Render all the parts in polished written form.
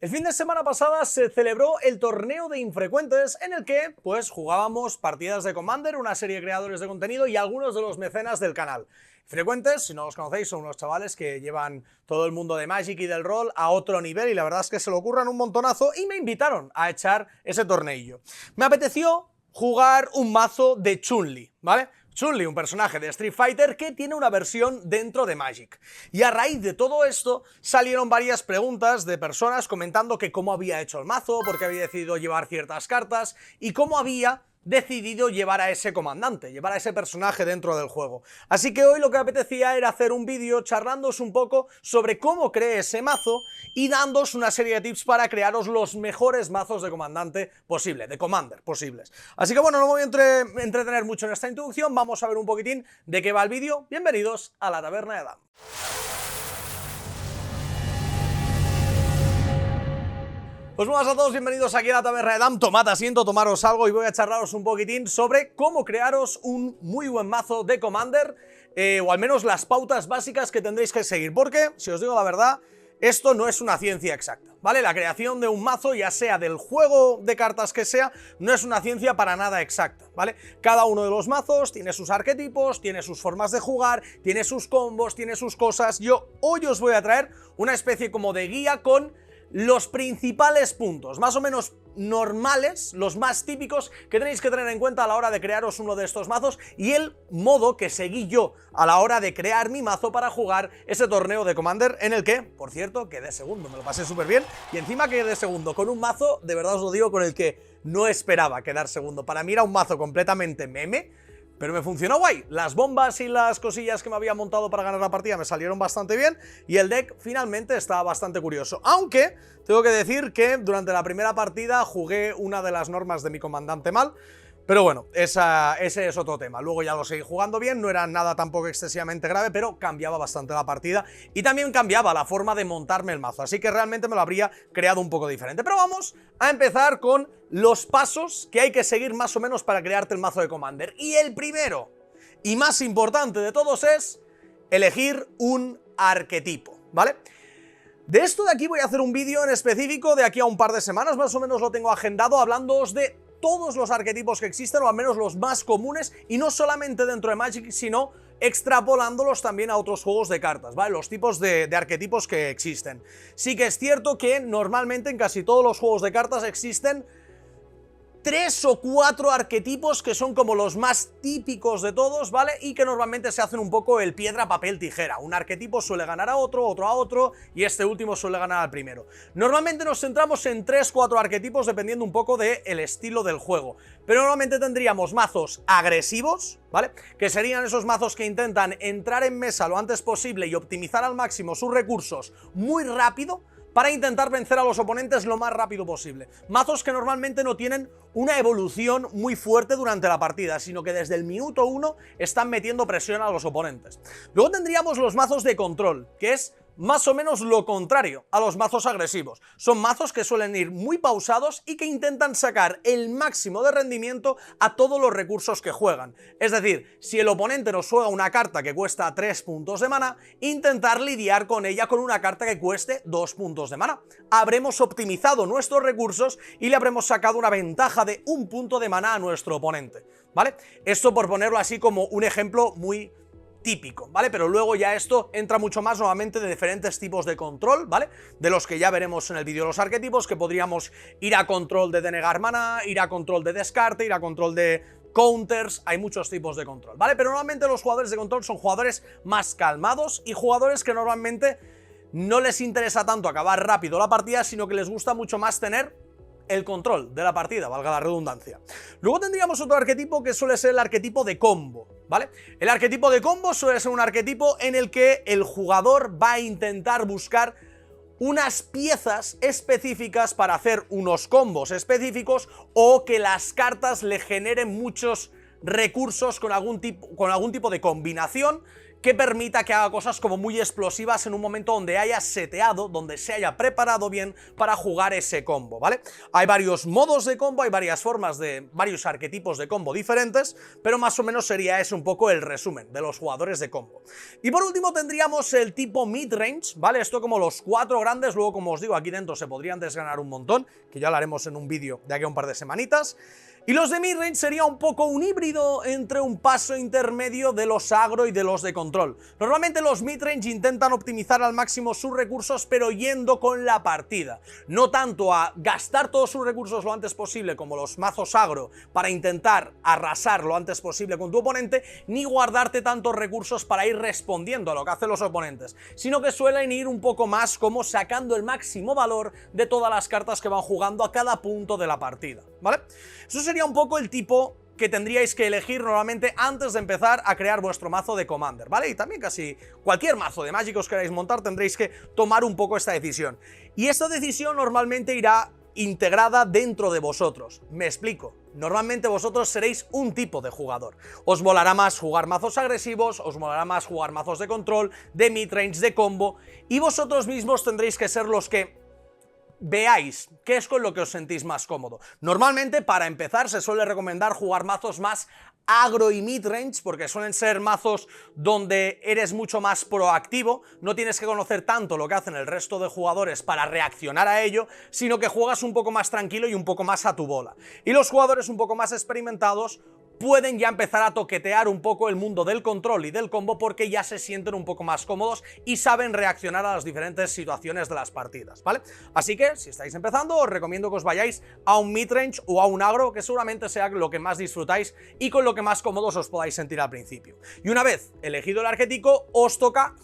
El fin de semana pasada se celebró el torneo de infrecuentes en el que pues jugábamos partidas de Commander, una serie de creadores de contenido y algunos de los mecenas del canal. Frecuentes, si no los conocéis, son unos chavales que llevan todo el mundo de Magic y del rol a otro nivel y la verdad es que se lo ocurran un montonazo y me invitaron a echar ese torneillo. Me apeteció jugar un mazo de Chun-Li, ¿vale? Chun-Li, un personaje de Street Fighter que tiene una versión dentro de Magic. Y a raíz de todo esto salieron varias preguntas de personas comentando que cómo había hecho el mazo, por qué había decidido llevar ciertas cartas y cómo había decidido llevar a ese comandante, llevar a ese personaje dentro del juego. Así que hoy lo que me apetecía era hacer un vídeo charlándoos un poco sobre cómo creé ese mazo y dándoos una serie de tips para crearos los mejores mazos de comandante posible, de Commander posibles. Así que bueno, no me voy a entretener mucho en esta introducción, vamos a ver un poquitín de qué va el vídeo. Bienvenidos a la Taberna de Adam. Pues buenas a todos, bienvenidos aquí a la Taberna de Adam. Tomad asiento, tomaros algo y voy a charlaros un poquitín sobre cómo crearos un muy buen mazo de Commander, o al menos las pautas básicas que tendréis que seguir, porque, si os digo la verdad, esto no es una ciencia exacta, ¿vale? La creación de un mazo, ya sea del juego de cartas que sea, no es una ciencia para nada exacta, ¿vale? Cada uno de los mazos tiene sus arquetipos, tiene sus formas de jugar, tiene sus combos, tiene sus cosas. Yo hoy os voy a traer una especie como de guía con los principales puntos, más o menos normales, los más típicos que tenéis que tener en cuenta a la hora de crearos uno de estos mazos y el modo que seguí yo a la hora de crear mi mazo para jugar ese torneo de Commander en el que, por cierto, quedé segundo, me lo pasé súper bien y encima quedé segundo con un mazo, de verdad os lo digo, con el que no esperaba quedar segundo. Para mí era un mazo completamente meme, pero me funcionó guay. Las bombas y las cosillas que me había montado para ganar la partida me salieron bastante bien y el deck finalmente estaba bastante curioso. Aunque tengo que decir que durante la primera partida jugué una de las normas de mi comandante mal, pero bueno, ese es otro tema. Luego ya lo seguí jugando bien, no era nada tampoco excesivamente grave, pero cambiaba bastante la partida y también cambiaba la forma de montarme el mazo, así que realmente me lo habría creado un poco diferente. Pero vamos a empezar con los pasos que hay que seguir más o menos para crearte el mazo de Commander. Y el primero y más importante de todos es elegir un arquetipo, ¿vale? De esto de aquí voy a hacer un vídeo en específico de aquí a un par de semanas, más o menos lo tengo agendado, hablándoos de todos los arquetipos que existen, o al menos los más comunes, y no solamente dentro de Magic, sino extrapolándolos también a otros juegos de cartas, ¿vale? Los tipos de arquetipos que existen. Sí que es cierto que normalmente en casi todos los juegos de cartas existen 3 o 4 arquetipos que son como los más típicos de todos, ¿vale? Y que normalmente se hacen un poco el piedra, papel, tijera. Un arquetipo suele ganar a otro, otro a otro, y este último suele ganar al primero. Normalmente nos centramos en 3-4 arquetipos dependiendo un poco del estilo del juego. Pero normalmente tendríamos mazos agresivos, ¿vale? Que serían esos mazos que intentan entrar en mesa lo antes posible y optimizar al máximo sus recursos muy rápido, para intentar vencer a los oponentes lo más rápido posible. Mazos que normalmente no tienen una evolución muy fuerte durante la partida, sino que desde el minuto 1 están metiendo presión a los oponentes. Luego tendríamos los mazos de control, que es más o menos lo contrario a los mazos agresivos. Son mazos que suelen ir muy pausados y que intentan sacar el máximo de rendimiento a todos los recursos que juegan. Es decir, si el oponente nos juega una carta que cuesta 3 puntos de mana, intentar lidiar con ella con una carta que cueste 2 puntos de mana. Habremos optimizado nuestros recursos y le habremos sacado una ventaja de 1 punto de mana a nuestro oponente, ¿vale? Esto por ponerlo así como un ejemplo muy típico, ¿vale? Pero luego ya esto entra mucho más nuevamente de diferentes tipos de control, ¿vale? De los que ya veremos en el vídeo los arquetipos, que podríamos ir a control de denegar mana, ir a control de descarte, ir a control de counters, hay muchos tipos de control, ¿vale? Pero normalmente los jugadores de control son jugadores más calmados y jugadores que normalmente no les interesa tanto acabar rápido la partida, sino que les gusta mucho más tener el control de la partida, valga la redundancia. Luego tendríamos otro arquetipo que suele ser el arquetipo de combo, ¿vale? El arquetipo de combo suele ser un arquetipo en el que el jugador va a intentar buscar unas piezas específicas para hacer unos combos específicos o que las cartas le generen muchos recursos con algún tipo de combinación que permita que haga cosas como muy explosivas en un momento donde haya seteado, donde se haya preparado bien para jugar ese combo, ¿vale? Hay varios modos de combo, hay varias formas de, varios arquetipos de combo diferentes, pero más o menos sería ese un poco el resumen de los jugadores de combo. Y por último tendríamos el tipo mid-range, ¿vale? Esto como los 4 grandes, luego como os digo aquí dentro se podrían desgranar un montón, que ya lo haremos en un vídeo de aquí a un par de semanitas. Y los de midrange sería un poco un híbrido entre un paso intermedio de los agro y de los de control. Normalmente los midrange intentan optimizar al máximo sus recursos, pero yendo con la partida. No tanto a gastar todos sus recursos lo antes posible como los mazos agro para intentar arrasar lo antes posible con tu oponente, ni guardarte tantos recursos para ir respondiendo a lo que hacen los oponentes, sino que suelen ir un poco más como sacando el máximo valor de todas las cartas que van jugando a cada punto de la partida, ¿vale? Eso sería un poco el tipo que tendríais que elegir normalmente antes de empezar a crear vuestro mazo de Commander, ¿vale? Y también casi cualquier mazo de Magic que os queráis montar tendréis que tomar un poco esta decisión. Y esta decisión normalmente irá integrada dentro de vosotros. Me explico. Normalmente vosotros seréis un tipo de jugador. Os molará más jugar mazos agresivos, os molará más jugar mazos de control, de midrange, de combo, y vosotros mismos tendréis que ser los que veáis qué es con lo que os sentís más cómodo. Normalmente, para empezar, se suele recomendar jugar mazos más agro y midrange, porque suelen ser mazos donde eres mucho más proactivo, no tienes que conocer tanto lo que hacen el resto de jugadores para reaccionar a ello, sino que juegas un poco más tranquilo y un poco más a tu bola. Y los jugadores un poco más experimentados pueden ya empezar a toquetear un poco el mundo del control y del combo porque ya se sienten un poco más cómodos y saben reaccionar a las diferentes situaciones de las partidas, ¿vale? Así que, si estáis empezando, os recomiendo que os vayáis a un midrange o a un agro, que seguramente sea lo que más disfrutáis y con lo que más cómodos os podáis sentir al principio. Y una vez elegido el arquetipo, os toca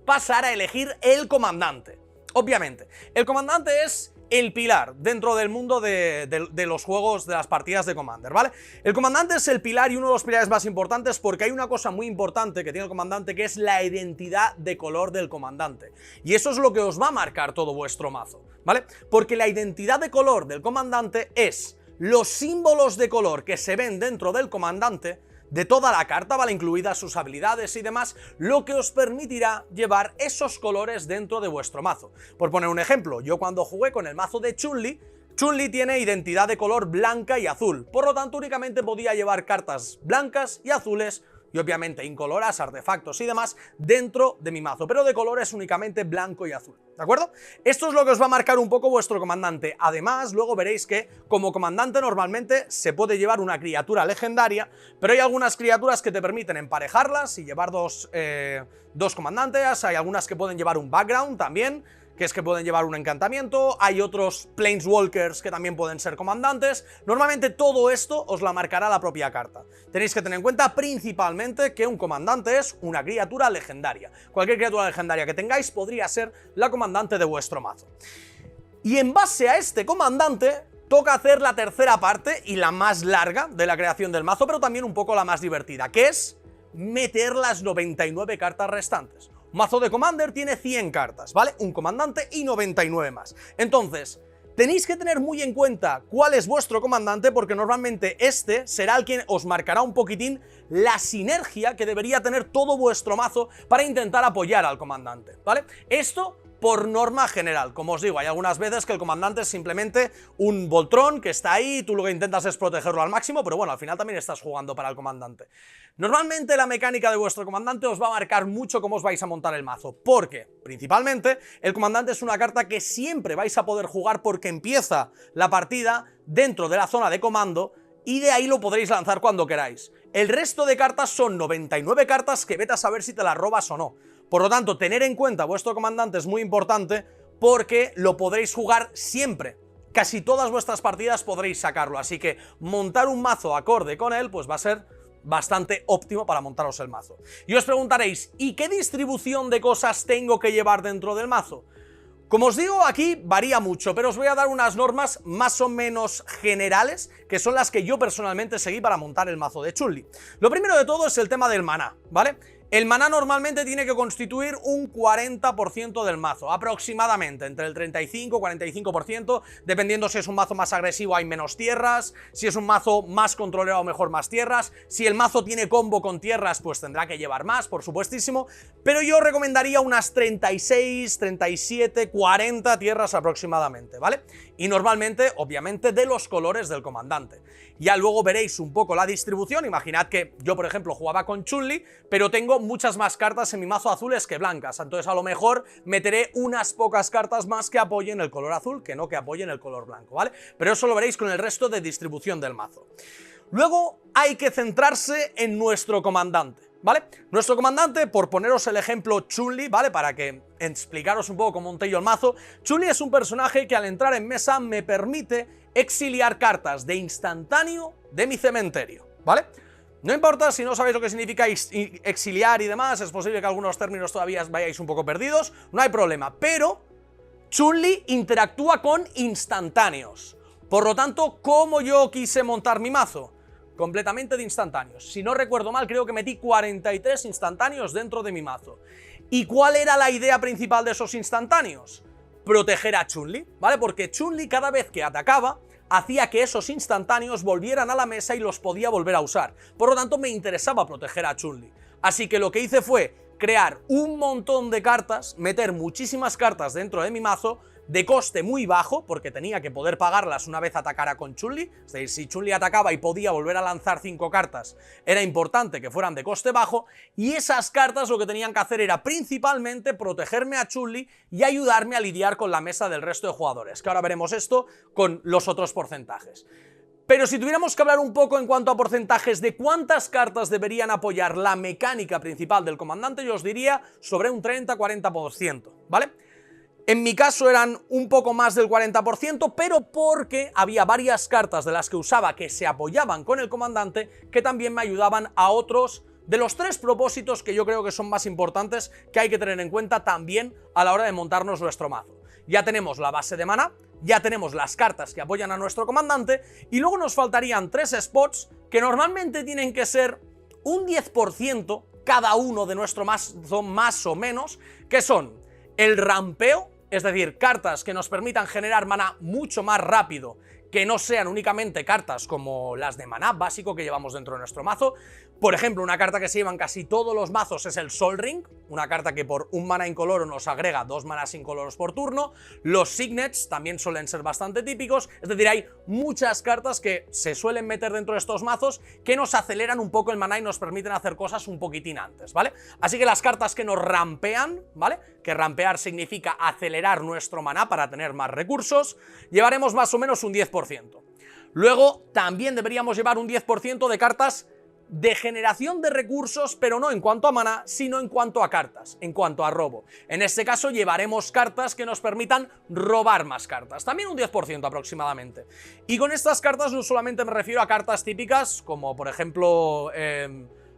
pasar a elegir el comandante. Obviamente, el comandante es el pilar dentro del mundo de los juegos, de las partidas de Commander, ¿vale? El comandante es el pilar y uno de los pilares más importantes porque hay una cosa muy importante que tiene el comandante, que es la identidad de color del comandante. Y eso es lo que os va a marcar todo vuestro mazo, ¿vale? Porque la identidad de color del comandante es los símbolos de color que se ven dentro del comandante, de toda la carta, ¿vale? Incluidas sus habilidades y demás, lo que os permitirá llevar esos colores dentro de vuestro mazo. Por poner un ejemplo, yo cuando jugué con el mazo de Chun-Li, Chun-Li tiene identidad de color blanca y azul, por lo tanto únicamente podía llevar cartas blancas y azules, y obviamente incoloras, artefactos y demás dentro de mi mazo, pero de colores únicamente blanco y azul, ¿de acuerdo? Esto es lo que os va a marcar un poco vuestro comandante. Además, luego veréis que como comandante normalmente se puede llevar una criatura legendaria, pero hay algunas criaturas que te permiten emparejarlas y llevar dos comandantes. Hay algunas que pueden llevar un background también, que es que pueden llevar un encantamiento. Hay otros planeswalkers que también pueden ser comandantes. Normalmente todo esto os la marcará la propia carta. Tenéis que tener en cuenta principalmente que un comandante es una criatura legendaria. Cualquier criatura legendaria que tengáis podría ser la comandante de vuestro mazo. Y en base a este comandante toca hacer la tercera parte y la más larga de la creación del mazo, pero también un poco la más divertida, que es meter las 99 cartas restantes. Un mazo de Commander tiene 100 cartas, ¿vale? Un comandante y 99 más. Entonces, tenéis que tener muy en cuenta cuál es vuestro comandante, porque normalmente este será el que os marcará un poquitín la sinergia que debería tener todo vuestro mazo para intentar apoyar al comandante, ¿vale? Esto por norma general. Como os digo, hay algunas veces que el comandante es simplemente un Voltron que está ahí, tú lo que intentas es protegerlo al máximo, pero bueno, al final también estás jugando para el comandante. Normalmente la mecánica de vuestro comandante os va a marcar mucho cómo os vais a montar el mazo, porque, principalmente, el comandante es una carta que siempre vais a poder jugar porque empieza la partida dentro de la zona de comando y de ahí lo podréis lanzar cuando queráis. El resto de cartas son 99 cartas que vete a saber si te las robas o no. Por lo tanto, tener en cuenta vuestro comandante es muy importante porque lo podréis jugar siempre. Casi todas vuestras partidas podréis sacarlo, así que montar un mazo acorde con él pues va a ser bastante óptimo para montaros el mazo. Y os preguntaréis, ¿y qué distribución de cosas tengo que llevar dentro del mazo? Como os digo, aquí varía mucho, pero os voy a dar unas normas más o menos generales, que son las que yo personalmente seguí para montar el mazo de Chun-Li. Lo primero de todo es el tema del maná, ¿vale? El maná normalmente tiene que constituir un 40% del mazo, aproximadamente, entre el 35 y 45%, dependiendo si es un mazo más agresivo hay menos tierras, si es un mazo más controlado mejor más tierras, si el mazo tiene combo con tierras pues tendrá que llevar más, por supuestísimo, pero yo recomendaría unas 36, 37, 40 tierras aproximadamente, ¿vale? Y normalmente, obviamente, de los colores del comandante. Ya luego veréis un poco la distribución. Imaginad que yo, por ejemplo, jugaba con Chun-Li, pero tengo muchas más cartas en mi mazo azules que blancas, entonces a lo mejor meteré unas pocas cartas más que apoyen el color azul que no que apoyen el color blanco, ¿vale? Pero eso lo veréis con el resto de distribución del mazo. Luego hay que centrarse en nuestro comandante, ¿vale? Nuestro comandante, por poneros el ejemplo Chun-Li, ¿vale? Para que explicaros un poco cómo monté yo el mazo, Chun-Li es un personaje que al entrar en mesa me permite exiliar cartas de instantáneo de mi cementerio, ¿vale? No importa si no sabéis lo que significa exiliar y demás, es posible que algunos términos todavía vayáis un poco perdidos, no hay problema, pero Chun-Li interactúa con instantáneos. Por lo tanto, ¿cómo yo quise montar mi mazo? Completamente de instantáneos. Si no recuerdo mal, creo que metí 43 instantáneos dentro de mi mazo. ¿Y cuál era la idea principal de esos instantáneos? Proteger a Chun-Li, ¿vale? Porque Chun-Li cada vez que atacaba hacía que esos instantáneos volvieran a la mesa y los podía volver a usar. Por lo tanto, me interesaba proteger a Chun-Li. Así que lo que hice fue crear un montón de cartas, meter muchísimas cartas dentro de mi mazo, de coste muy bajo, porque tenía que poder pagarlas una vez atacara con Chun-Li, es decir, si Chun-Li atacaba y podía volver a lanzar 5 cartas, era importante que fueran de coste bajo, y esas cartas lo que tenían que hacer era principalmente protegerme a Chun-Li y ayudarme a lidiar con la mesa del resto de jugadores, que ahora veremos esto con los otros porcentajes. Pero si tuviéramos que hablar un poco en cuanto a porcentajes de cuántas cartas deberían apoyar la mecánica principal del comandante, yo os diría sobre un 30-40%, ¿vale? En mi caso eran un poco más del 40%, pero porque había varias cartas de las que usaba que se apoyaban con el comandante que también me ayudaban a otros de los 3 propósitos que yo creo que son más importantes que hay que tener en cuenta también a la hora de montarnos nuestro mazo. Ya tenemos la base de maná, ya tenemos las cartas que apoyan a nuestro comandante y luego nos faltarían 3 spots que normalmente tienen que ser un 10% cada uno de nuestro mazo más o menos, que son el rampeo, es decir, cartas que nos permitan generar maná mucho más rápido, que no sean únicamente cartas como las de maná básico que llevamos dentro de nuestro mazo. Por ejemplo, una carta que se llevan casi todos los mazos es el Sol Ring, una carta que por un maná incoloro nos agrega 2 manás incoloros por turno. Los Signets también suelen ser bastante típicos, es decir, hay muchas cartas que se suelen meter dentro de estos mazos que nos aceleran un poco el maná y nos permiten hacer cosas un poquitín antes, ¿vale? Así que las cartas que nos rampean, ¿vale? Que rampear significa acelerar nuestro maná para tener más recursos, llevaremos más o menos un 10%. Luego también deberíamos llevar un 10% de cartas de generación de recursos, pero no en cuanto a maná, sino en cuanto a cartas, en cuanto a robo. En este caso llevaremos cartas que nos permitan robar más cartas, también un 10% aproximadamente. Y con estas cartas no solamente me refiero a cartas típicas, como por ejemplo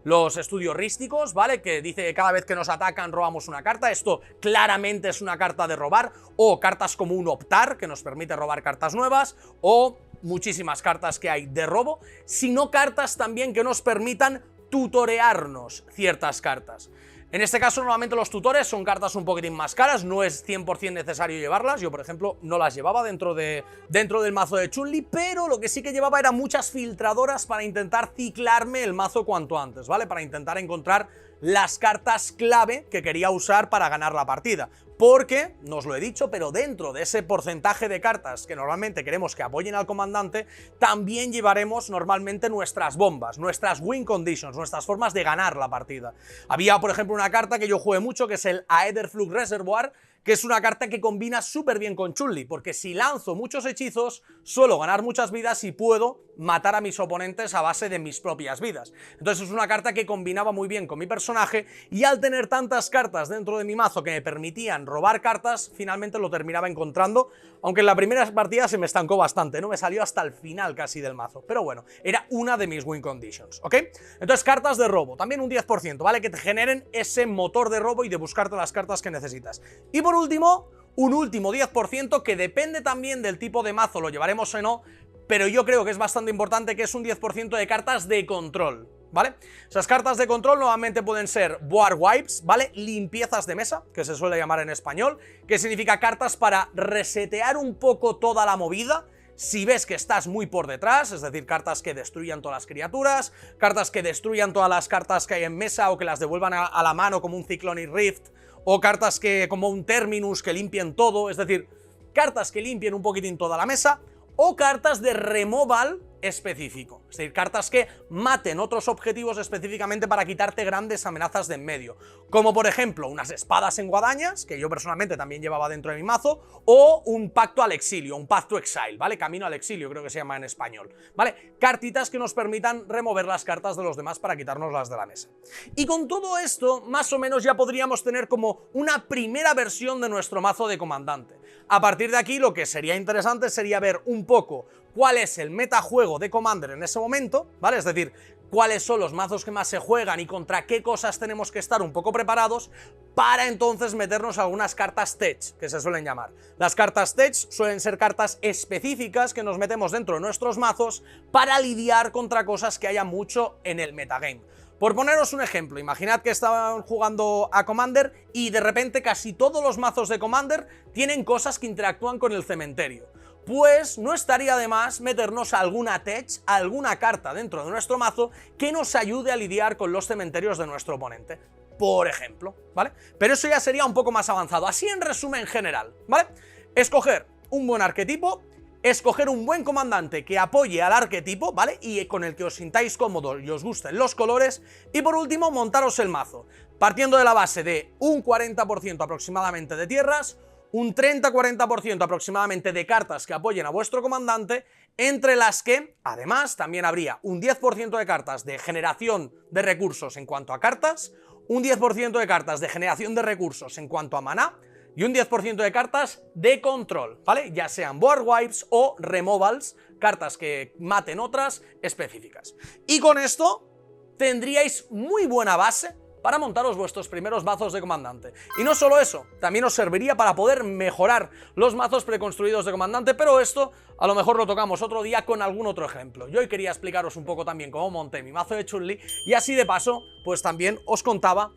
los estudios rísticos, ¿vale? Que dice que cada vez que nos atacan robamos una carta, esto claramente es una carta de robar, o cartas como un optar, que nos permite robar cartas nuevas, o muchísimas cartas que hay de robo, sino cartas también que nos permitan tutorearnos ciertas cartas. En este caso normalmente los tutores son cartas un poquitín más caras, no es 100% necesario llevarlas, yo por ejemplo no las llevaba dentro del mazo de Chun-Li, pero lo que sí que llevaba era muchas filtradoras para intentar ciclarme el mazo cuanto antes, ¿vale? Para intentar encontrar las cartas clave que quería usar para ganar la partida. Porque, no os lo he dicho, pero dentro de ese porcentaje de cartas que normalmente queremos que apoyen al comandante, también llevaremos normalmente nuestras bombas, nuestras win conditions, nuestras formas de ganar la partida. Había, por ejemplo, una carta que yo jugué mucho, que es el Aetherflux Reservoir, que es una carta que combina súper bien con Chun-Li, porque si lanzo muchos hechizos, suelo ganar muchas vidas y puedo matar a mis oponentes a base de mis propias vidas. Entonces es una carta que combinaba muy bien con mi personaje, y al tener tantas cartas dentro de mi mazo que me permitían robar cartas, finalmente lo terminaba encontrando, aunque en la primera partida se me estancó bastante, no me salió hasta el final casi del mazo, pero bueno, era una de mis win conditions, ¿ok? Entonces cartas de robo, también un 10%, ¿vale? Que te generen ese motor de robo y de buscarte las cartas que necesitas. Y por último, un último 10% que depende también del tipo de mazo, lo llevaremos o no, pero yo creo que es bastante importante, que es un 10% de cartas de control, ¿vale? Esas cartas de control normalmente pueden ser board wipes, ¿vale? Limpiezas de mesa, que se suele llamar en español, que significa cartas para resetear un poco toda la movida si ves que estás muy por detrás, es decir, cartas que destruyan todas las criaturas, cartas que destruyan todas las cartas que hay en mesa o que las devuelvan a la mano como un Cyclonic Rift, o cartas que como un Terminus que limpien todo, es decir, cartas que limpien un poquitín toda la mesa, o cartas de removal específico, es decir, cartas que maten otros objetivos específicamente para quitarte grandes amenazas de en medio, como por ejemplo unas espadas en guadañas, que yo personalmente también llevaba dentro de mi mazo, o un pacto al exilio, un path to exile, ¿vale? Camino al exilio creo que se llama en español, ¿vale? Cartitas que nos permitan remover las cartas de los demás para quitarnos las de la mesa. Y con todo esto, más o menos ya podríamos tener como una primera versión de nuestro mazo de comandante. A partir de aquí lo que sería interesante sería ver un poco cuál es el metajuego de Commander en ese momento, ¿vale? Es decir, cuáles son los mazos que más se juegan y contra qué cosas tenemos que estar un poco preparados para entonces meternos algunas cartas tech, que se suelen llamar. Las cartas tech suelen ser cartas específicas que nos metemos dentro de nuestros mazos para lidiar contra cosas que haya mucho en el metagame. Por poneros un ejemplo, imaginad que estaban jugando a Commander y de repente casi todos los mazos de Commander tienen cosas que interactúan con el cementerio. Pues no estaría de más meternos alguna tech, alguna carta dentro de nuestro mazo que nos ayude a lidiar con los cementerios de nuestro oponente, por ejemplo, ¿vale? Pero eso ya sería un poco más avanzado, así en resumen general, ¿vale? Escoger un buen arquetipo, escoger un buen comandante que apoye al arquetipo, ¿vale? Y con el que os sintáis cómodos y os gusten los colores, y por último montaros el mazo, partiendo de la base de un 40% aproximadamente de tierras, un 30-40% aproximadamente de cartas que apoyen a vuestro comandante, entre las que, además, también habría un 10% de cartas de generación de recursos en cuanto a cartas, un 10% de cartas de generación de recursos en cuanto a maná, y un 10% de cartas de control, ¿vale? Ya sean board wipes o removals, cartas que maten otras específicas. Y con esto tendríais muy buena base para montaros vuestros primeros mazos de comandante. Y no solo eso, también os serviría para poder mejorar los mazos preconstruidos de comandante, pero esto a lo mejor lo tocamos otro día con algún otro ejemplo. Yo hoy quería explicaros un poco también cómo monté mi mazo de Chun-Li y así de paso, pues también os contaba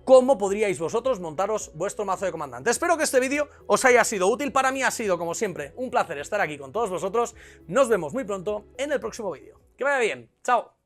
cómo podríais vosotros montaros vuestro mazo de comandante. Espero que este vídeo os haya sido útil. Para mí ha sido, como siempre, un placer estar aquí con todos vosotros. Nos vemos muy pronto en el próximo vídeo. Que vaya bien. Chao.